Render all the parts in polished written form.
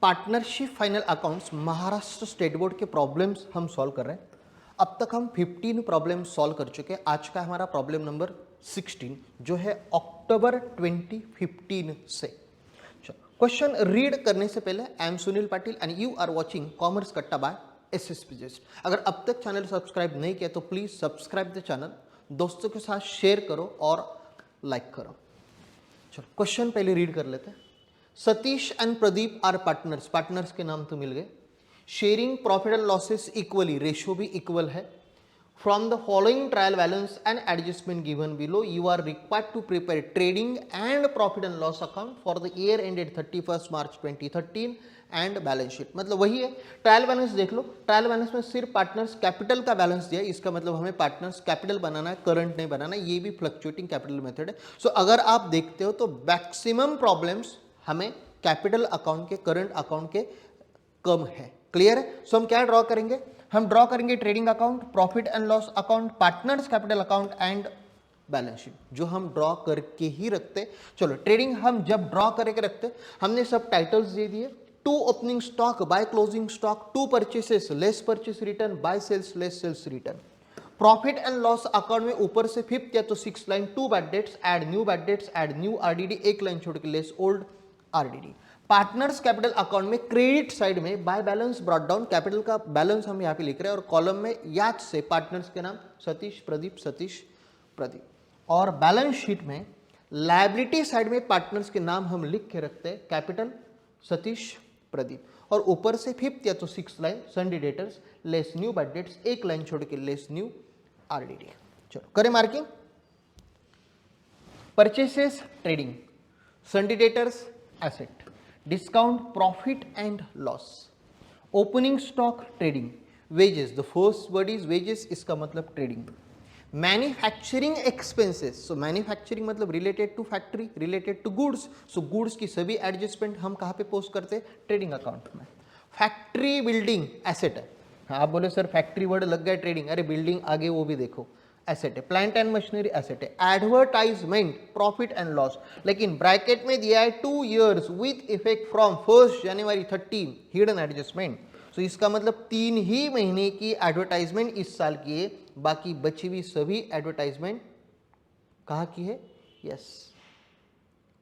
Partnership final accounts Maharashtra state board के problems हम solve कर रहे हैं। अब तक हम 15 प्रॉब्लम सॉल्व कर चुके हैं। आज का हमारा प्रॉब्लम नंबर 16 जो है अक्टूबर 2015 से। क्वेश्चन रीड करने से पहले I am Sunil Patil and you are watching commerce Katta by एसएसपीजेस्ट। अगर अब तक चैनल सब्सक्राइब नहीं किया तो प्लीज सब्सक्राइब द चैनल, दोस्तों के साथ शेयर करो और लाइक करो। चलो क्वेश्चन पहले रीड कर लेते हैं। Satish and Pradeep are partners, partners के नाम तो मिल गए। Sharing profit and losses equally, ratio भी इक्वल है। From the following trial balance and adjustment given below you are required to prepare trading and profit and loss account for the year ended 31 March 2013 and balance sheet. मतलब वही है, trial balance देख लो। Trial balance में सिर्फ partners capital का balance दिया है, इसका मतलब हमें पार्टनर्स कैपिटल बनाना है, करंट नहीं बनाना। ये भी फ्लक्चुएटिंग कैपिटल मेथड है। सो अगर आप देखते हो तो मैक्सिमम प्रॉब्लम्स हमें कैपिटल अकाउंट के, करंट अकाउंट के कम है। क्लियर है? सो हम क्या ड्रॉ करेंगे? हम ड्रॉ करेंगे trading account, profit and loss account, partners capital account and balance sheet, जो हम ड्रॉ करके ही रखते। चलो ट्रेडिंग हम जब ड्रॉ करके रखते, हमने सब टाइटल्स दे दिए। To opening stock by closing stock, to purchases less purchase return, by sales less sales return. Profit and loss account में ऊपर से फिफ्थ या तो 6 line, to bad debts, add new bad debts, add new RDD, एक line छोड़ के less old RDD. Partners capital account में credit side में by balance brought down, capital का बैलेंस हम यहाँ पे लिख रहे हैं और कॉलम में याद से पार्टनर्स के नाम सतीश प्रदीप, सतीश प्रदीप। और बैलेंस शीट में लायबिलिटी साइड में पार्टनर्स के नाम हम लिख के रखते हैं, कैपिटल सतीश प्रदीप, और ऊपर से फिफ्थ या तो 6 line sundry debtors less new bad debts, एक लाइन छोड़ के लेस न्यू आरडीडी। चलो करें marking. Purchases trading, sundry debtors asset, discount profit and loss, opening stock trading, wages, the first word is wages, इसका मतलब trading. Manufacturing expenses, so manufacturing मतलब related to factory, related to goods, so goods की सभी adjustment हम कहाँ पे post करते हैं? ट्रेडिंग अकाउंट में। फैक्ट्री बिल्डिंग एसेट है। हाँ, आप बोले सर फैक्ट्री वर्ड लग गया ट्रेडिंग, अरे बिल्डिंग आगे वो भी देखो, एसेट है। प्लांट एंड मशीनरी एसेट है। एडवर्टाइजमेंट प्रॉफिट एंड लॉस, लेकिन ब्रैकेट में दिया है 2 years with effect from 1 January 13, hidden adjustment. So इसका मतलब 3 ही महीने की एडवर्टाइजमेंट इस साल की है, बाकी बची हुई सभी एडवर्टाइजमेंट कहाँ की है? यस,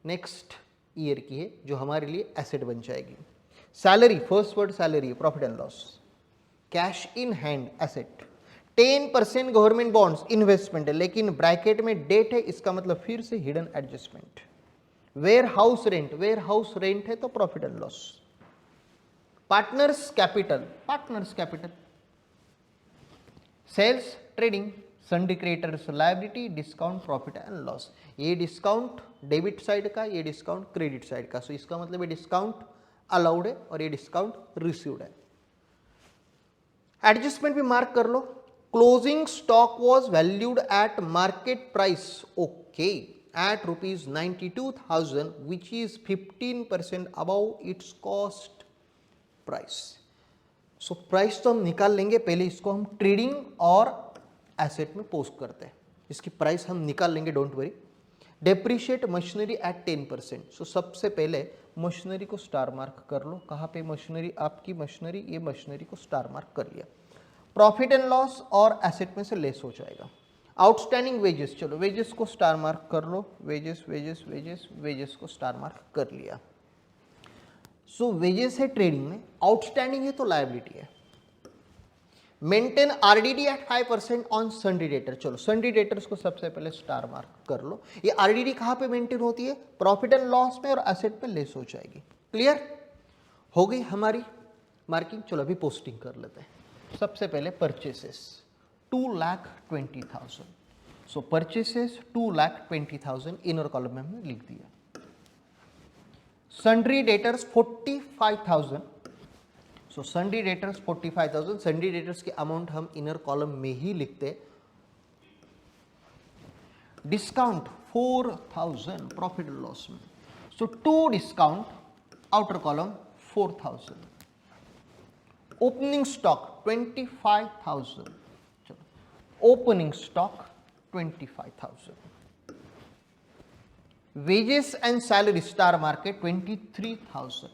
नेक्स्ट ईयर की है, जो हमारे लिए एसेट बन जाएगी। Salary, first word salary, profit and loss. Cash in hand asset. 10% government bonds investment है, लेकिन ब्रैकेट में डेट है, इसका मतलब फिर से hidden adjustment. Warehouse rent, warehouse rent है तो profit and loss. Partners capital, partners capital. Sales trading, sundry creditors liability, discount profit and loss. ये डिस्काउंट डेबिट साइड का, ये डिस्काउंट क्रेडिट साइड का। सो इसका मतलब ये डिस्काउंट अलाउड है और ये डिस्काउंट रिसीव्ड है। एडजस्टमेंट भी मार्क कर लो। Closing stock was valued at market price, okay, at ₹92,000 which is 15% above its cost price. So price तो हम निकाल लेंगे, पहले इसको हम ट्रेडिंग और एसेट में पोस्ट करते हैं, इसकी प्राइस हम निकाल लेंगे, don't worry. Depreciate machinery at 10%। सो सबसे पहले मशीनरी को स्टार मार्क कर लो। कहाँ पे मशीनरी? आपकी मशीनरी, ये मशीनरी को स्टार मार्क कर लिया। प्रॉफिट एंड लॉस और एसेट में से लेस हो जाएगा। आउटस्टैंडिंग वेजेस, चलो वेजेस को स्टार मार्क कर लो। वेजेस वेजेस वेजेस, वेजेस को स्टार मार्क कर लिया। सो वेजेस है ट्रेडिंग में, आउटस्टैंडिंग है तो लायबिलिटी है। Maintain RDD at 5% on sundry debtor, चलो सन्डे डेटर्स को सबसे पहले स्टार मार्क कर लो। ये आरडीडी कहाँ पे मेंटेन होती है? प्रॉफिट एंड लॉस में, और एसेट पे लेस हो जाएगी। क्लियर हो गई हमारी मार्किंग। चलो अभी पोस्टिंग कर लेते हैं। सबसे पहले purchases 2,20,000। So purchases 2,20,000 inner column में हमने लिख दिया। Sundry debtors 45,000। So sundry debtors 45,000, sundry debtors की अमाउंट हम इनर कॉलम में ही लिखते। डिस्काउंट 4,000 प्रॉफिट एंड लॉस में, so to discount outer column 4,000। Opening stock 25,000, चलो opening stock 25,000। wages and salary star market 23,000,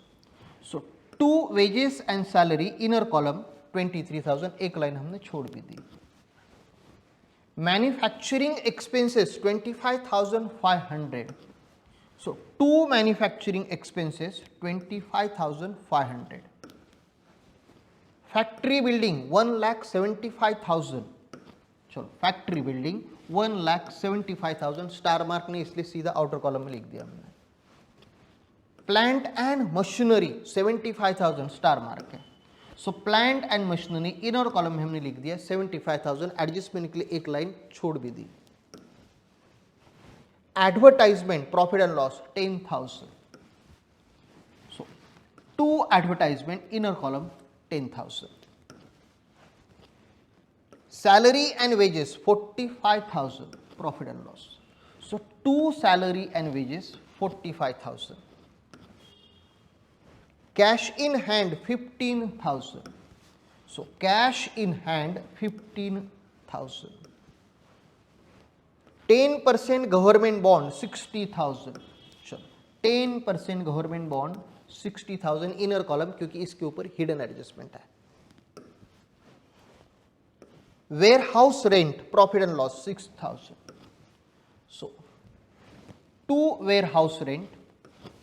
so to wages and salary inner column 23,000, एक line हमने छोड़ भी दी। Manufacturing expenses 25,500, so to manufacturing expenses 25,500। Factory building 1,75,000, चलो factory building 1,75,000, star mark नहीं इसलिए सीधा outer column में लिख दिया हमने। Plant and machinery 75,000, star mark है, so plant and machinery inner column में हमने लिख दिया 75,000, एडजस्टमेंट के लिए एक लाइन छोड़ भी दी। Advertisement profit and loss 10,000, so to advertisement inner column 10,000। Salary and wages 45,000, profit and loss, so to salary and wages 45,000। Cash in hand 15,000, so cash in hand 15,000। 10% government bond 60,000, चलो 10% government bond 60,000 inner column, क्योंकि इसके ऊपर hidden adjustment है। Warehouse rent profit and loss 6,000, so to warehouse rent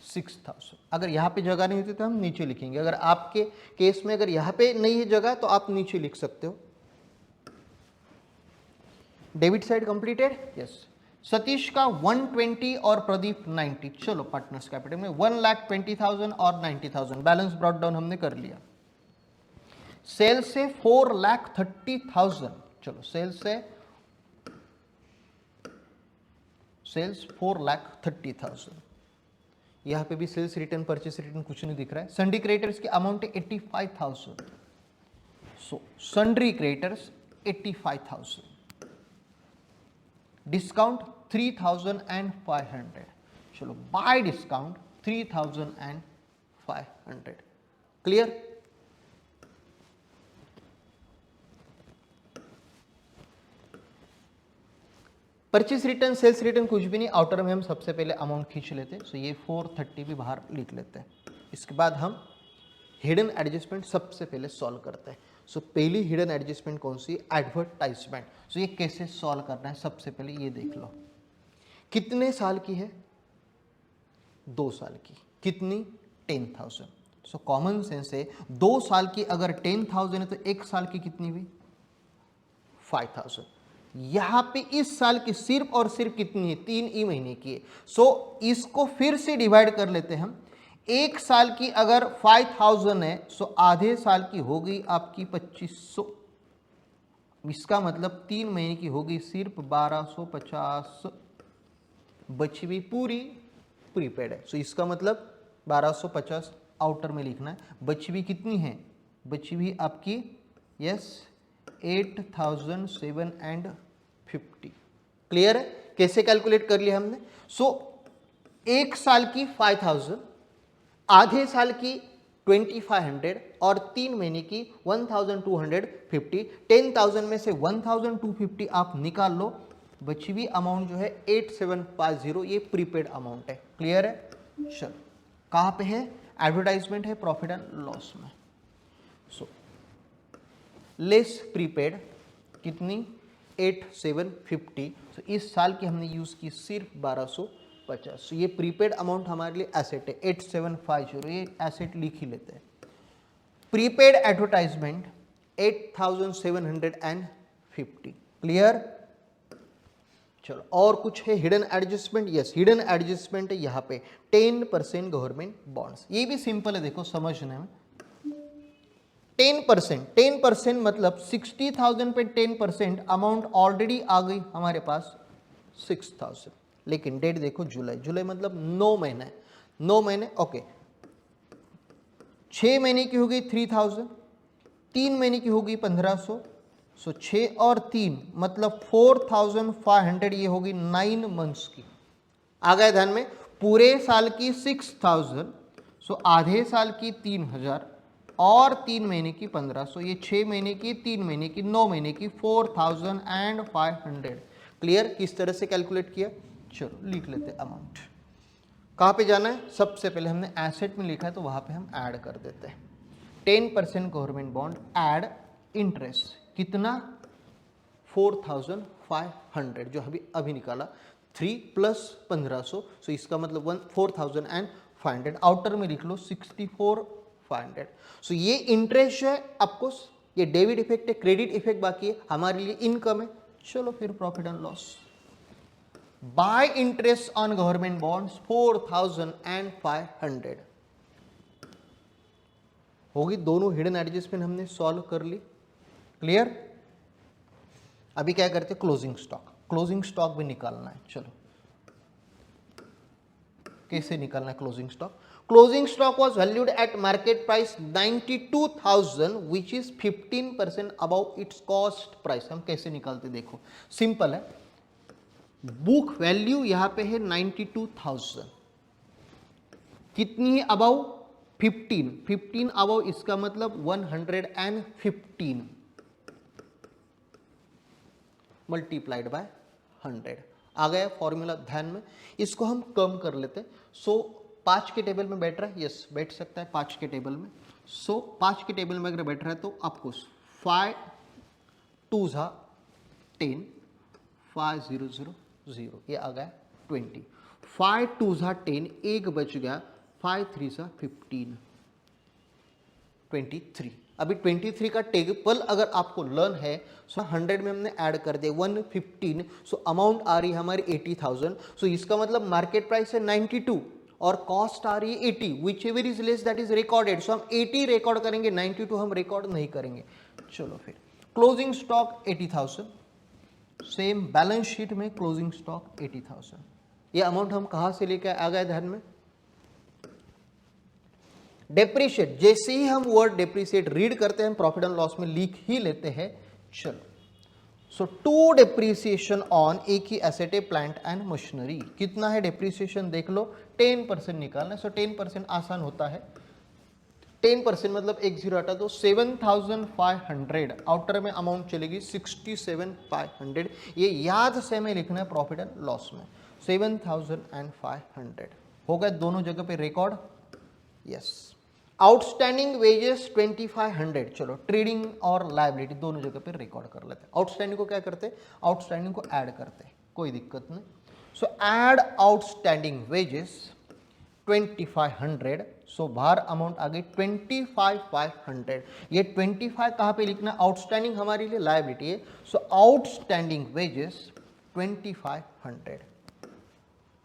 6,000। अगर यहां पे जगह नहीं होती तो हम नीचे लिखेंगे, अगर आपके केस में अगर यहां पे नहीं है जगह तो आप नीचे लिख सकते हो। Debit side completed, yes. Satish का 120 और प्रदीप 90, चलो पार्टनर्स कैपिटल में 1,20,000 और 90,000, बैलेंस ब्रॉट डाउन हमने कर लिया। सेल से 4,30,000, चलो सेल्स 4,30,000, यहां पे भी सेल्स रिटर्न परचेस रिटर्न कुछ नहीं दिख रहा है। सन्ड्री क्रेडिटर्स की अमाउंट है 85,000, सो सन्ड्री क्रेडिटर्स 85,000। डिस्काउंट 3,500, चलो by discount 3,500, clear. Purchase return sales return कुछ भी नहीं, आउटर में हम सबसे पहले अमाउंट खींच लेते हैं, सो ये 430 भी बाहर लिख लेते हैं। इसके बाद हम हिडन एडजस्टमेंट सबसे पहले सॉल्व करते हैं। सो पहली हिडन एडजस्टमेंट कौन सी? एडवर्टाइजमेंट। सो ये कैसे सॉल्व करना है, सबसे पहले ये देख लो। कितने साल की है? 2 साल की। कितनी? 10,000। सो कॉमन सेंस है, 2 साल की अगर 10,000 है तो 1 साल की कितनी हुई? 5,000। यहां पे इस साल की सिर्फ और सिर्फ कितनी है? 3 ही महीने की है। सो इसको फिर से डिवाइड कर लेते हैं हम। 1 साल की अगर 5,000 है, सो आधे साल की हो गई आपकी 2,500। इसका मतलब 3 महीने की हो गई सिर्फ 1,250, बची हुई पूरी प्रीपेड है। सो इसका मतलब 1,250 आउटर में लिखना है। बची हुई कितनी है? बची हुई आपकी 8,750। क्लियर है? कैसे कैलकुलेट कर लिया हमने? सो 1 साल की 5,000, आधे साल की 2,500 और 3 महीने की 1,250। 10,000 में से 1,250 आप निकाल लो, बची हुई अमाउंट जो है 8,750, ये प्रीपेड अमाउंट है। क्लियर है? चलो, कहाँ पे है? एडवर्टाइजमेंट है प्रॉफिट एंड लॉस में। सो लेस प्रीपेड कितनी? 8,750। सो इस साल की हमने यूज की सिर्फ 1,250। सो ये प्रीपेड अमाउंट हमारे लिए एसेट है 8,750, ये एसेट लिख ही लेते हैं। Prepaid advertisement 8,750। क्लियर? चलो, और कुछ है hidden adjustment? Yes, hidden adjustment है यहाँ पे 10% गवर्नमेंट बॉन्ड्स। ये भी सिंपल है, देखो समझने में। 10% मतलब 60,000 पे 10% अमाउंट ऑलरेडी आ गई हमारे पास 6,000। लेकिन डेट देखो जुलाई, जुलाई मतलब 9 महीने, 9 महीने। ओके, 6 महीने की हो गई 3,000, 3 महीने की हो गई 1,500। सो 6 और 3 मतलब 4,500, ये होगी 9 मंथ्स की। आ गए ध्यान में? पूरे साल की 6,000, सो आधे साल की 3,000 और 3 महीने की 1,500, ये 6 महीने की, 3 महीने की, 9 महीने की 4,500। क्लियर? किस तरह से कैलकुलेट किया? चलो लिख लेते अमाउंट। कहाँ पे जाना है? सबसे पहले हमने एसेट में लिखा है तो वहां पे हम ऐड कर देते हैं। 10% गवर्नमेंट बॉन्ड एड इंटरेस्ट कितना 4500 जो अभी निकाला 3 प्लस 1500 सो इसका मतलब 4500 आउटर में लिख लो 64,500 सो ये इंटरेस्ट जो है आपको ये डेबिट इफेक्ट है क्रेडिट इफेक्ट बाकी है हमारे लिए इनकम है चलो फिर profit and loss by interest on government bonds 4500 होगी दोनों हिडन एडजस्टमेंट हमने सॉल्व कर ली क्लियर अभी क्या करते क्लोजिंग स्टॉक भी निकालना है चलो कैसे निकालना है closing stock was valued at market price 92,000 which is 15% above its cost price हम कैसे निकालते देखो सिंपल है बुक वैल्यू यहां पे है 92,000 कितनी है अबाउ 15 अबाउ इसका मतलब 115 मल्टीप्लाइड बाय 100 आ गया फॉर्मूला ध्यान में इसको हम कम कर लेते सो 5 के टेबल में बैठ रहा है यस बैठ सकता है 5 के टेबल में सो 5 के टेबल में अगर बैठ रहा है तो आपको 5 2 जा 10 5 0 0 0 ये आ गया 20 5 2 जा 10 एक बच गया 5 3 जा 15 23 अभी 23 का टेबल अगर आपको लर्न है सो 100 में हमने ऐड कर दिया 115 सो अमाउंट आ रही है हमारी 80,000 सो इसका मतलब मार्केट प्राइस है 92 और कॉस्ट आ रही है 80 which ever is less that is recorded so हम 80 रिकॉर्ड करेंगे 92 हम रिकॉर्ड नहीं करेंगे चलो फिर closing stock 80,000 same balance sheet में क्लोजिंग स्टॉक 80,000 ये अमाउंट हम कहां से लेकर आ गए ध्यान में डेप्रीशिएट जैसे ही हम वर्ड डेप्रीशिएट रीड करते हैं प्रॉफिट एंड लॉस में लिख ही लेते हैं चलो सो टू डेप्रीसिएशन ऑन एक ही एसेट प्लांट एंड मशीनरी कितना है डेप्रीसिएशन देख लो 10% निकालना सो 10% आसान होता है 10% मतलब एक जीरो हटा दो 7,500 आउटर में अमाउंट चलेगी 67,500 ये याद से हमें लिखना है प्रॉफिट एंड लॉस में 7,500 हो गए दोनों जगह पे रिकॉर्ड यस आउटस्टैंडिंग वेजेस 2,500 चलो ट्रेडिंग और लायबिलिटी दोनों जगह पे रिकॉर्ड कर लेते हैं आउटस्टैंडिंग को क्या करते हैं आउटस्टैंडिंग को ऐड करते हैं कोई दिक्कत नहीं सो ऐड आउटस्टैंडिंग वेजेस 2,500 सो बाहर अमाउंट आ गई 25,500 ये 25 कहाँ पे लिखना आउटस्टैंडिंग हमारे लिए लायबिलिटी है सो आउटस्टैंडिंग वेजेस 2,500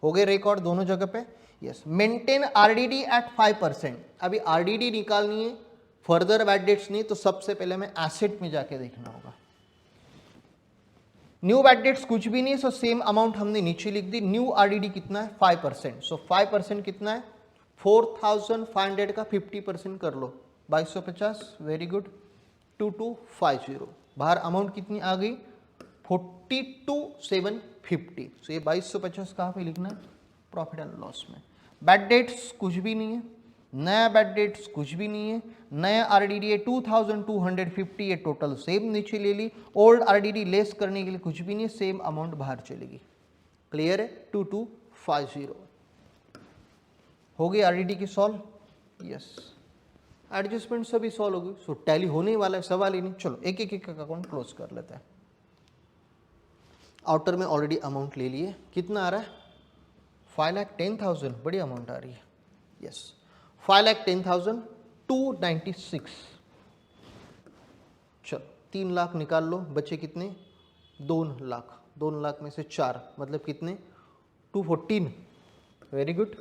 हो गए रिकॉर्ड दोनों जगह पे यस मेंटेन आरडीडी एट 5% अभी आरडीडी निकालनी है फर्दर बैड डेट्स नहीं तो सबसे पहले हमें एसेट में जाके देखना होगा न्यू बैड डेट्स कुछ भी नहीं सो सेम अमाउंट हमने नीचे लिख दी न्यू आरडीडी कितना है 5% सो 5% कितना है 4,500 का 50% कर लो 2250 वेरी गुड 2250 बाहर अमाउंट कितनी आ गई 42,750 सो ये 2250 कहाँ पे लिखना है प्रॉफिट एंड लॉस में बैड डेट्स कुछ भी नहीं है नया बैड डेट्स कुछ भी नहीं है नया आरडीडी है 2,250 ये टोटल सेम नीचे ले ली ओल्ड आरडीडी लेस करने के लिए कुछ भी नहीं है सेम अमाउंट बाहर चलेगी क्लियर है 2250 हो गई आरडीडी की सॉल्व यस एडजस्टमेंट सभी सॉल्व हो गई सो टैली होने वाला है सवाल ही नहीं चलो एक एक अकाउंट क्लोज कर लेते हैं आउटर में ऑलरेडी अमाउंट ले लिए कितना आ रहा है 5,10,000 बड़ी अमाउंट आ रही है यस 5,10,296 चलो 3 लाख निकाल लो बचे कितने 2 लाख में से 4 मतलब कितने 214 वेरी गुड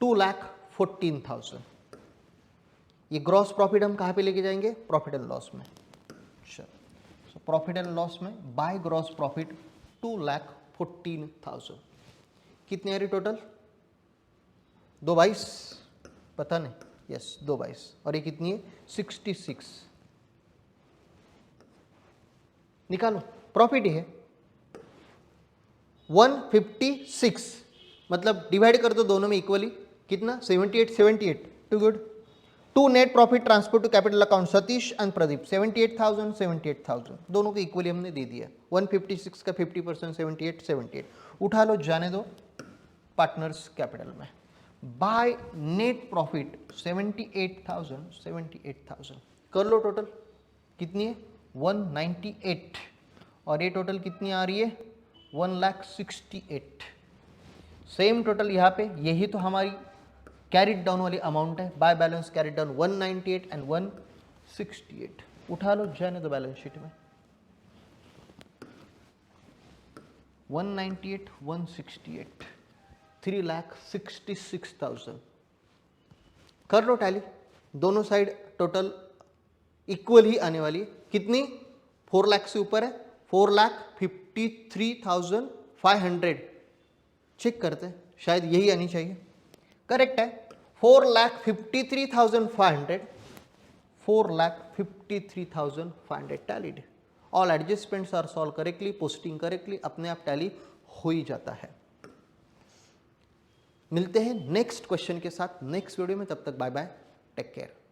2,14,000 ये ग्रॉस प्रॉफिट हम कहाँ पे लेके जाएंगे प्रॉफिट एंड लॉस में चलो प्रॉफिट एंड लॉस में बाय ग्रॉस प्रॉफिट 2,14,000 कितनी आ रही टोटल 222 पता नहीं यस 222 और ये कितनी है 66 निकालो प्रॉफिट है 156 मतलब डिवाइड कर दो दोनों में इक्वली कितना 78 to good to net profit transfer to capital account Satish and Pradeep 78,000 दोनों को इक्वली हमने दे दिया 156 का 50% 78 उठा लो जाने दो पार्टनर्स कैपिटल में बाय नेट प्रॉफिट 78,000 कर लो टोटल कितनी है 198 और ये टोटल कितनी आ रही है 1,68,000 सेम टोटल यहाँ पे यही तो हमारी कैरिड डाउन वाली अमाउंट है by balance carried down 198 and 168 उठा लो जाने दो बैलेंस शीट में 198 168 3,66,000 कर लो टैली दोनों साइड टोटल इक्वल ही आने वाली है कितनी 4 लाख से ऊपर है 4,53,500 चेक करते हैं शायद यही आनी चाहिए करेक्ट है 4,53,500 4,53,500 tallied all adjustments are solve correctly posting correctly अपने आप टैली हो ही जाता है मिलते हैं नेक्स्ट क्वेश्चन के साथ नेक्स्ट वीडियो में तब तक बाय बाय टेक केयर